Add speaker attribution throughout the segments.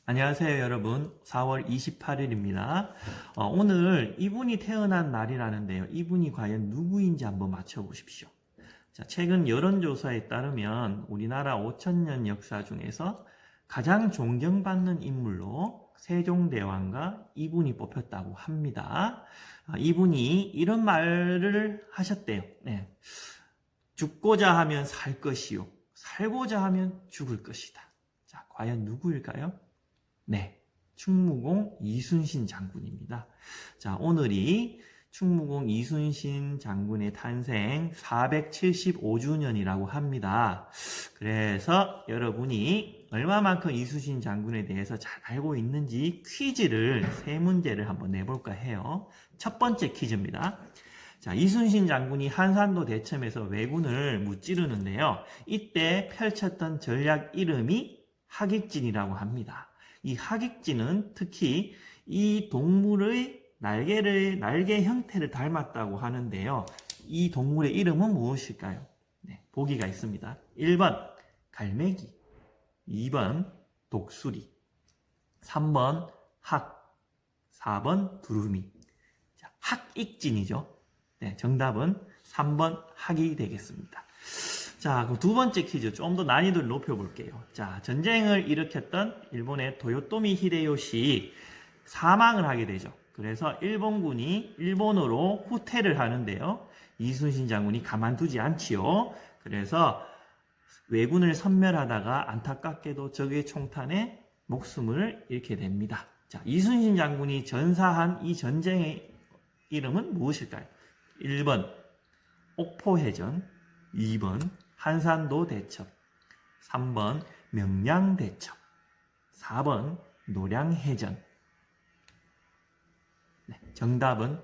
Speaker 1: 안녕하세요, 여러분. 4월 28일입니다. 오늘 이분이 태어난 날이라는데요. 이분이 과연 누구인지 한번 맞춰보십시오. 자, 최근 여론조사에 따르면 우리나라 5천년 역사 중에서 가장 존경받는 인물로 세종대왕과 이분이 뽑혔다고 합니다. 이분이 이런 말을 하셨대요. 네. 죽고자 하면 살 것이요. 살고자 하면 죽을 것이다. 자, 과연 누구일까요? 네, 충무공 이순신 장군입니다. 자, 오늘이 충무공 이순신 장군의 탄생 475주년이라고 합니다. 그래서 여러분이 얼마만큼 이순신 장군에 대해서 잘 알고 있는지 퀴즈를 세 문제를 한번 내볼까 해요. 첫 번째 퀴즈입니다. 자, 이순신 장군이 한산도 대첩에서 왜군을 무찌르는데요. 이때 펼쳤던 전략 이름이 하객진이라고 합니다. 이 하객진은 특히 이 동물의 날개 형태를 닮았다고 하는데요. 이 동물의 이름은 무엇일까요? 네, 보기가 있습니다. 1번 갈매기, 2번 독수리, 3번 학, 4번 두루미. 자, 학익진이죠. 네, 정답은 3번 학이 되겠습니다. 자, 그럼 두 번째 퀴즈 좀 더 난이도를 높여볼게요. 자, 전쟁을 일으켰던 일본의 도요토미 히데요시 사망을 하게 되죠. 그래서 일본군이 일본으로 후퇴를 하는데요. 이순신 장군이 가만두지 않지요. 그래서 왜군을 섬멸하다가 안타깝게도 적의 총탄에 목숨을 잃게 됩니다. 자, 이순신 장군이 전사한 이 전쟁의 이름은 무엇일까요? 1번 옥포해전, 2번 한산도 대첩, 3번 명량대첩, 4번 노량해전. 네, 정답은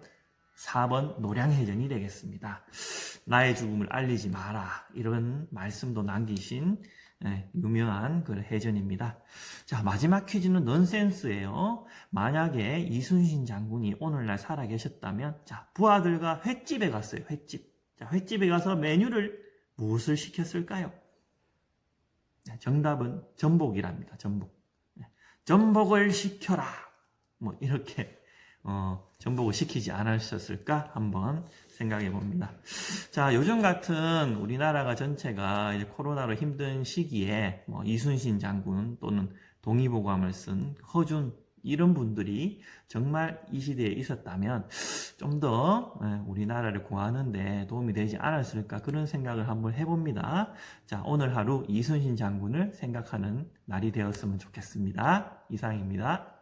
Speaker 1: 4번 노량해전이 되겠습니다. 나의 죽음을 알리지 마라, 이런 말씀도 남기신 유명한 그 해전입니다. 자, 마지막 퀴즈는 넌센스예요. 만약에 이순신 장군이 오늘날 살아계셨다면, 자, 부하들과 횟집에 갔어요. 횟집. 자, 횟집에 가서 메뉴를 무엇을 시켰을까요? 네, 정답은 전복이랍니다. 전복. 네, 전복을 시켜라. 뭐 이렇게 전복을 시키지 않으셨을까 한번 생각해 봅니다. 자, 요즘 같은 우리나라가 전체가 이제 코로나로 힘든 시기에 이순신 장군 또는 동의보감을 쓴 허준 이런 분들이 정말 이 시대에 있었다면 좀 더 우리나라를 구하는데 도움이 되지 않았을까, 그런 생각을 한번 해봅니다. 자, 오늘 하루 이순신 장군을 생각하는 날이 되었으면 좋겠습니다. 이상입니다.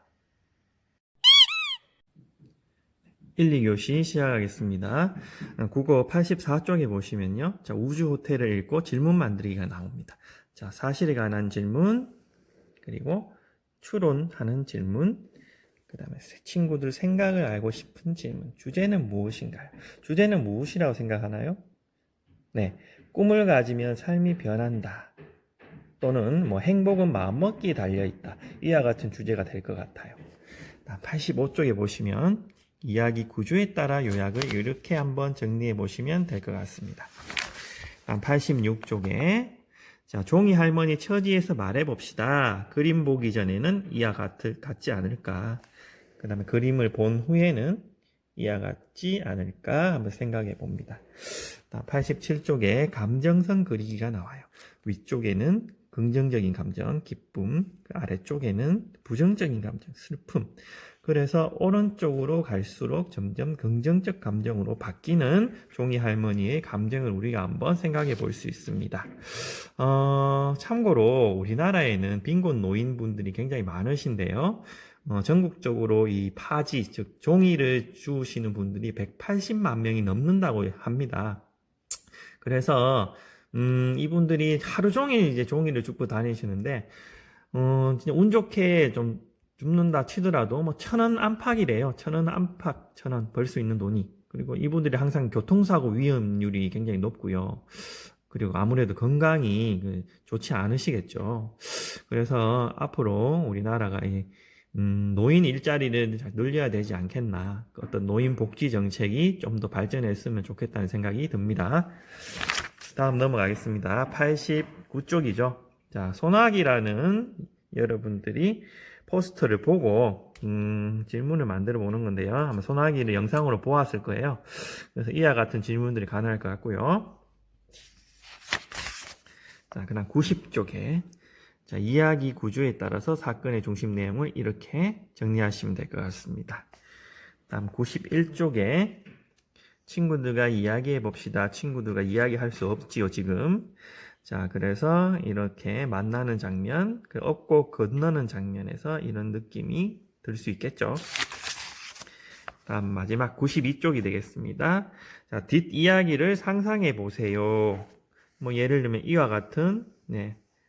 Speaker 1: 1, 2교시 시작하겠습니다. 국어 84쪽에 보시면요. 자, 우주 호텔을 읽고 질문 만들기가 나옵니다. 자, 사실에 관한 질문, 그리고 추론하는 질문, 그 다음에 친구들 생각을 알고 싶은 질문. 주제는 무엇인가요? 주제는 무엇이라고 생각하나요? 네, 꿈을 가지면 삶이 변한다. 또는 행복은 마음먹기에 달려있다. 이와 같은 주제가 될 것 같아요. 85쪽에 보시면 이야기 구조에 따라 요약을 이렇게 한번 정리해 보시면 될 것 같습니다. 86쪽에 자, 종이 할머니 처지에서 말해 봅시다. 그림 보기 전에는 이와 같지 않을까? 그 다음에 그림을 본 후에는 이와 같지 않을까? 한번 생각해 봅니다. 87쪽에 감정선 그리기가 나와요. 위쪽에는 긍정적인 감정, 기쁨, 아래쪽에는 부정적인 감정, 슬픔. 그래서 오른쪽으로 갈수록 점점 긍정적 감정으로 바뀌는 종이 할머니의 감정을 우리가 한번 생각해 볼 수 있습니다. 참고로 우리나라에는 빈곤 노인분들이 굉장히 많으신데요. 전국적으로 이 파지, 즉 종이를 주우시는 분들이 180만 명이 넘는다고 합니다. 그래서 이분들이 하루 종일 이제 종이를 줍고 다니시는데 진짜 운 좋게 좀 줍는다 치더라도 1,000원 안팎이래요. 1,000원 안팎, 1,000원 벌 수 있는 돈이. 그리고 이분들이 항상 교통사고 위험률이 굉장히 높고요. 그리고 아무래도 건강이 좋지 않으시겠죠. 그래서 앞으로 우리나라가 노인 일자리를 늘려야 되지 않겠나. 어떤 노인 복지 정책이 좀 더 발전했으면 좋겠다는 생각이 듭니다. 다음 넘어가겠습니다. 89쪽이죠. 자, 소나기라는 여러분들이 포스터를 보고 질문을 만들어 보는 건데요. 한번 소나기를 영상으로 보았을 거예요. 그래서 이와 같은 질문들이 가능할 것 같고요. 자, 그다음 90쪽에 자, 이야기 구조에 따라서 사건의 중심 내용을 이렇게 정리하시면 될 것 같습니다. 다음 91쪽에 친구들과 이야기해 봅시다. 친구들과 이야기할 수 없지요, 지금. 자, 그래서 이렇게 만나는 장면, 그 업고 건너는 장면에서 이런 느낌이 들 수 있겠죠. 다음 마지막 92쪽이 되겠습니다. 자, 뒷이야기를 상상해 보세요. 뭐 예를 들면 이와 같은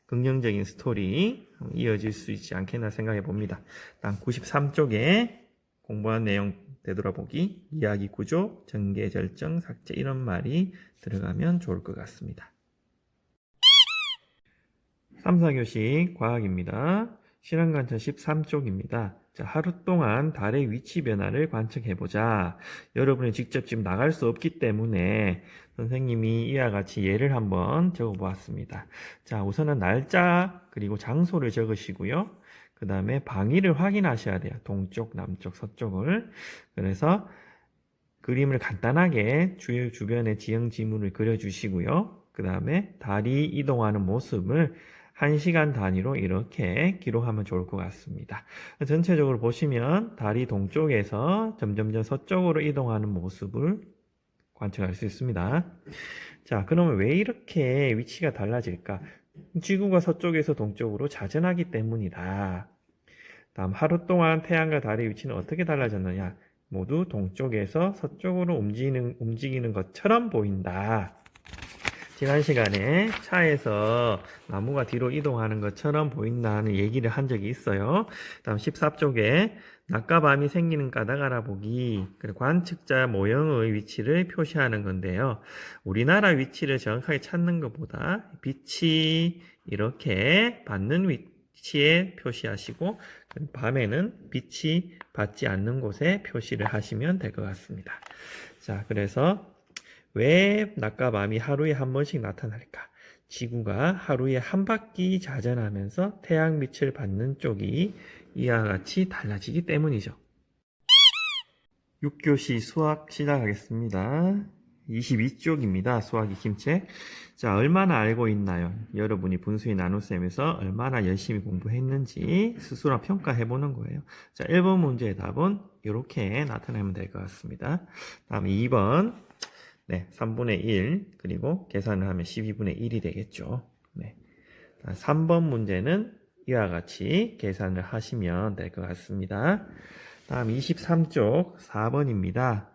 Speaker 1: 긍정적인 스토리 이어질 수 있지 않겠나 생각해 봅니다. 다음 93쪽에 공부한 내용 되돌아보기, 이야기 구조, 전개, 절정, 삭제 이런 말이 들어가면 좋을 것 같습니다. 3, 4교시 과학입니다. 실험관찰 13쪽입니다. 자, 하루 동안 달의 위치 변화를 관측해보자. 여러분이 직접 지금 나갈 수 없기 때문에 선생님이 이와 같이 예를 한번 적어보았습니다. 자, 우선은 날짜 그리고 장소를 적으시고요. 그 다음에 방위를 확인하셔야 돼요. 동쪽, 남쪽, 서쪽을. 그래서 그림을 간단하게 주변의 지형 지문을 그려주시고요. 그 다음에 달이 이동하는 모습을 1시간 단위로 이렇게 기록하면 좋을 것 같습니다. 전체적으로 보시면 달이 동쪽에서 점점점 서쪽으로 이동하는 모습을 관측할 수 있습니다. 자, 그러면 왜 이렇게 위치가 달라질까? 지구가 서쪽에서 동쪽으로 자전하기 때문이다. 다음 하루 동안 태양과 달의 위치는 어떻게 달라졌느냐? 모두 동쪽에서 서쪽으로 움직이는 것처럼 보인다. 지난 시간에 차에서 나무가 뒤로 이동하는 것처럼 보인다는 얘기를 한 적이 있어요. 다음 14쪽에 낮과 밤이 생기는 까닭 알아보기, 그리고 관측자 모형의 위치를 표시하는 건데요. 우리나라 위치를 정확하게 찾는 것보다 빛이 이렇게 받는 위치에 표시하시고 밤에는 빛이 받지 않는 곳에 표시를 하시면 될 것 같습니다. 자, 그래서 왜 낮과 밤이 하루에 한 번씩 나타날까? 지구가 하루에 한 바퀴 자전하면서 태양빛을 받는 쪽이 이와 같이 달라지기 때문이죠. 6교시 수학 시작하겠습니다. 22쪽입니다. 수학 익힘책. 자, 얼마나 알고 있나요? 여러분이 분수의 나눗셈에서 얼마나 열심히 공부했는지 스스로 평가해보는 거예요. 자, 1번 문제의 답은 이렇게 나타내면 될 것 같습니다. 다음 2번. 3분의 1, 그리고 계산을 하면 12분의 1이 되겠죠. 3번 문제는 이와 같이 계산을 하시면 될 것 같습니다. 다음 23쪽 4번입니다.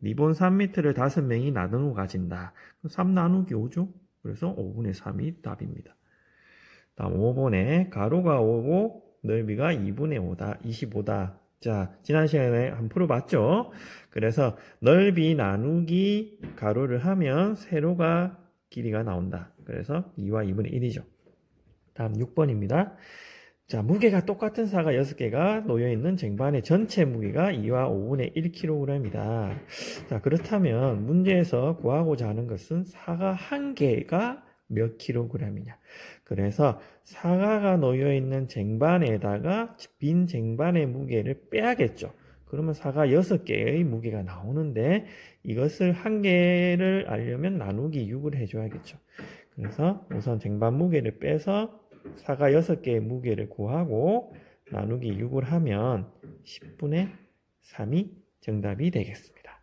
Speaker 1: 리본 3m를 5명이 나누어 가진다. 3 나누기 5죠? 그래서 5분의 3이 답입니다. 다음 5번에 가로가 5고 넓이가 2분의 5다, 25다. 자, 지난 시간에 한번 풀어봤죠? 그래서 넓이 나누기 가로를 하면 세로가 길이가 나온다. 그래서 2와 2분의 1이죠. 다음 6번입니다. 자, 무게가 똑같은 사가 6개가 놓여있는 쟁반의 전체 무게가 2와 5분의 1kg이다. 자, 그렇다면 문제에서 구하고자 하는 것은 사가 한 개가 몇 킬로그램이냐. 그래서 사과가 놓여있는 쟁반에다가 빈 쟁반의 무게를 빼야겠죠. 그러면 사과 6개의 무게가 나오는데 이것을 한 개를 알려면 나누기 6을 해줘야겠죠. 그래서 우선 쟁반 무게를 빼서 사과 6개의 무게를 구하고 나누기 6을 하면 10분의 3이 정답이 되겠습니다.